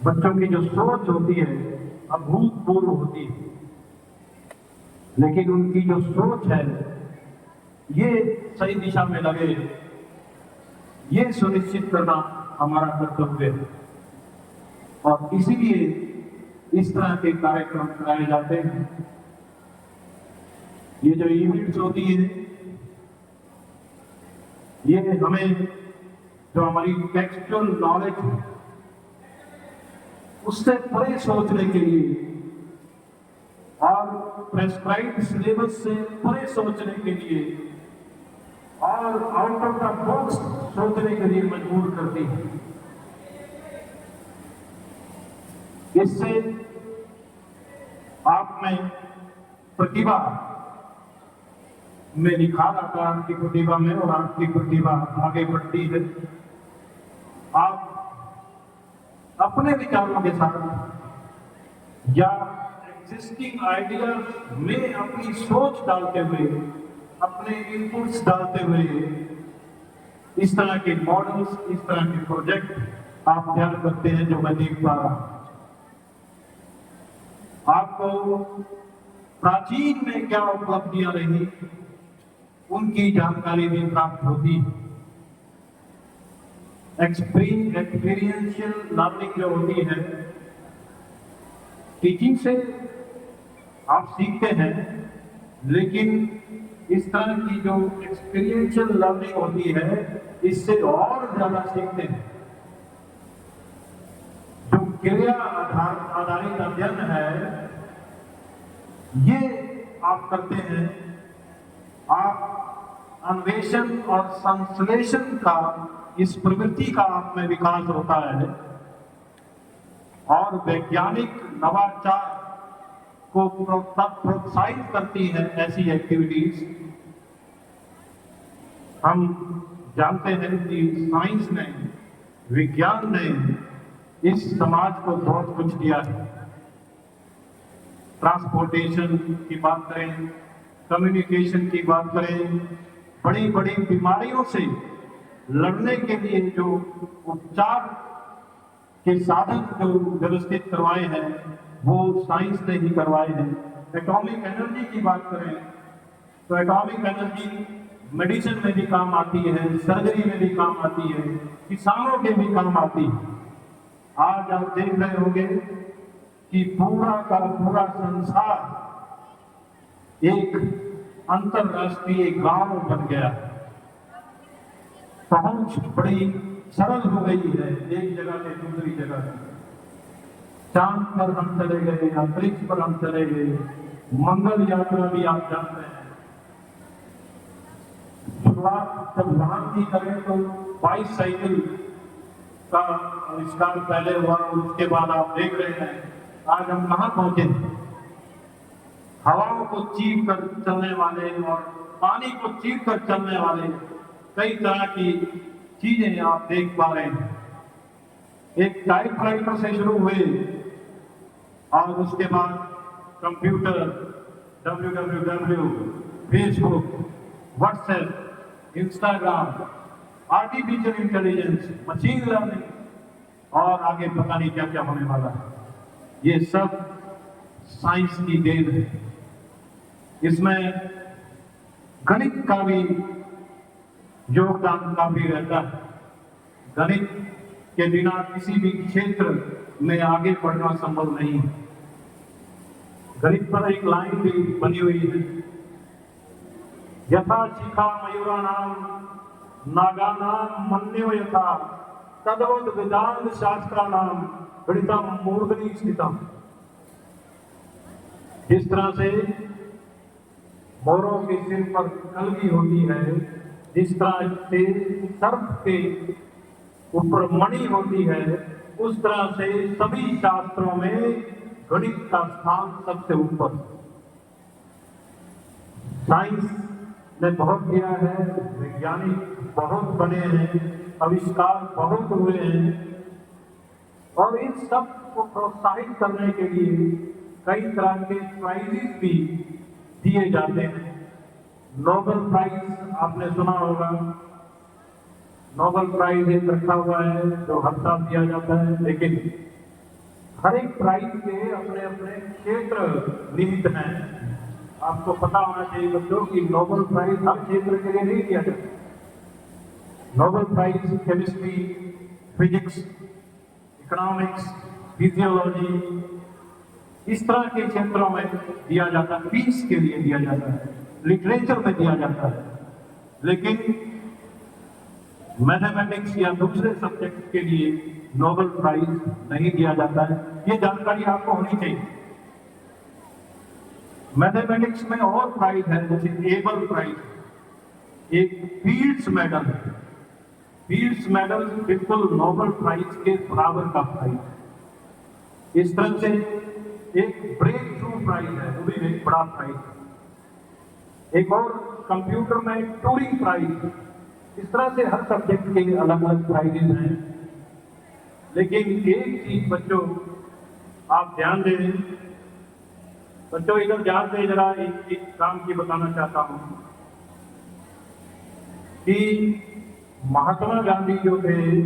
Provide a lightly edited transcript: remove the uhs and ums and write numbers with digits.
बच्चों की जो सोच होती है अभूतपूर्व होती है, लेकिन उनकी जो सोच है ये सही दिशा में लगे, ये सुनिश्चित करना हमारा कर्तव्य है। और इसीलिए इस तरह के कार्यक्रम कराए जाते हैं। ये जो इवेंट्स होती है ये हमें जो हमारी टेक्सचुअल नॉलेज है उससे परे सोचने के लिए और प्रेस्क्राइब्ड सिलेबस से परे सोचने के लिए और आउट ऑफ द बॉक्स सोचने के लिए मजबूर करती है। इससे आप में प्रतिभा में निखार आता है, आपकी प्रतिभा में, और आपकी प्रतिभा आगे बढ़ती है। आप अपने विचारों के साथ या एग्जिस्टिंग आइडियाज में अपनी सोच डालते हुए, अपने इनपुट्स डालते हुए इस तरह के मॉडल्स, इस तरह के प्रोजेक्ट आप तैयार करते हैं जो मैं देख पा रहा हूं। आपको प्राचीन में क्या उपलब्धियां रही उनकी जानकारी भी प्राप्त होती है। एक्सपीरियंशियल लर्निंग जो होती है, टीचिंग से आप सीखते हैं, लेकिन इस तरह की जो एक्सपीरियंशियल लर्निंग होती है इससे और ज्यादा सीखते हैं। जो क्रिया आधारित अध्ययन है ये आप करते हैं, आप अन्वेषण और संश्लेषण का, इस प्रवृत्ति का आप में विकास होता है और वैज्ञानिक नवाचार को प्रोत्साहित करती है ऐसी एक्टिविटीज। हम जानते हैं कि साइंस ने, विज्ञान ने इस समाज को बहुत कुछ दिया है। ट्रांसपोर्टेशन की बात करें, कम्युनिकेशन की बात करें, बड़ी बड़ी बीमारियों से लड़ने के लिए जो उपचार के साधन जो व्यवस्थित करवाए हैं वो साइंस ने ही करवाए हैं। एटॉमिक एनर्जी की बात करें तो एटॉमिक एनर्जी मेडिसिन में भी काम आती है, सर्जरी में भी काम आती है, किसानों के भी काम आती है। आज आप देख रहे होंगे कि पूरा का पूरा संसार एक अंतरराष्ट्रीय गांव बन गया। पहुंच बड़ी सरल हो गई है एक जगह से दूसरी जगह। चांद पर हम चले गए, अंतरिक्ष पर हम चले गए, मंगल यात्रा भी आप जानते हैं। शुरुआत जब वाहन की करें तो बाईसाइकिल का आविष्कार पहले हुआ, उसके बाद आप देख रहे हैं आज हम कहाँ पहुंचे। हवाओं को चीर कर चलने वाले और पानी को चीर कर चलने वाले कई तरह की चीजें आप देख पा रहे हैं। एक टाइपराइटर से शुरू हुए और उसके बाद computer, www, Facebook, WhatsApp, Instagram, artificial intelligence, machine learning और आगे पता नहीं क्या क्या होने वाला है। ये सब साइंस की देन है। इसमें गणित का भी योगदान काफी रहता है। गणित के बिना किसी भी क्षेत्र में आगे बढ़ना संभव नहीं है। गणित पर एक लाइन भी बनी हुई है, यथा शिखा मयूराणाम नागानाम मन्यो यथा तद्वत् वेदांत शास्त्राणाम गणितम मूर्धनि स्थितम। जिस तरह से मोरों के सिर पर कलगी होती है, जिस तरह से सर्प के ऊपर मणि होती है, उस तरह से सभी शास्त्रों में गणित का स्थान सबसे ऊपर। साइंस ने बहुत किया है, वैज्ञानिक बहुत बने हैं, आविष्कार बहुत हुए हैं और इन सब को प्रोत्साहित करने के लिए कई तरह के प्राइजेस भी दिए जाते हैं। नोबेल प्राइज आपने सुना होगा, नोबेल प्राइज एक रखा हुआ है जो हर साल दिया जाता है, लेकिन हर एक प्राइज के अपने अपने क्षेत्र निहित हैं। आपको पता होना चाहिए बच्चों कि नोबेल प्राइज हर क्षेत्र के लिए नहीं दिया जाता। Nobel prize chemistry, physics, economics, physiology, इस तरह के क्षेत्रों में दिया जाता है, पीस के लिए दिया जाता है, लिटरेचर में दिया जाता है। लेकिन मैथमेटिक्स या दूसरे सब्जेक्ट के लिए नोबेल प्राइज नहीं दिया जाता है। ये जानकारी आपको होनी चाहिए। मैथमेटिक्स में और प्राइज है, जैसे एबल प्राइज, एक फील्ड्स मेडल है। फील्ड्स मेडल बिल्कुल नोबेल प्राइज के बराबर का प्राइज है। इस तरह से एक ब्रेक थ्रू प्राइज है, वो भी एक बड़ा प्राइज है। एक और कंप्यूटर में टूरिंग प्राइज। इस तरह से हर सब्जेक्ट के अलग अलग प्राइजेस हैं। लेकिन एक चीज बच्चों आप ध्यान दें, बच्चों इधर ध्यान दें जरा, एक काम की बताना चाहता हूं कि महात्मा गांधी जो थे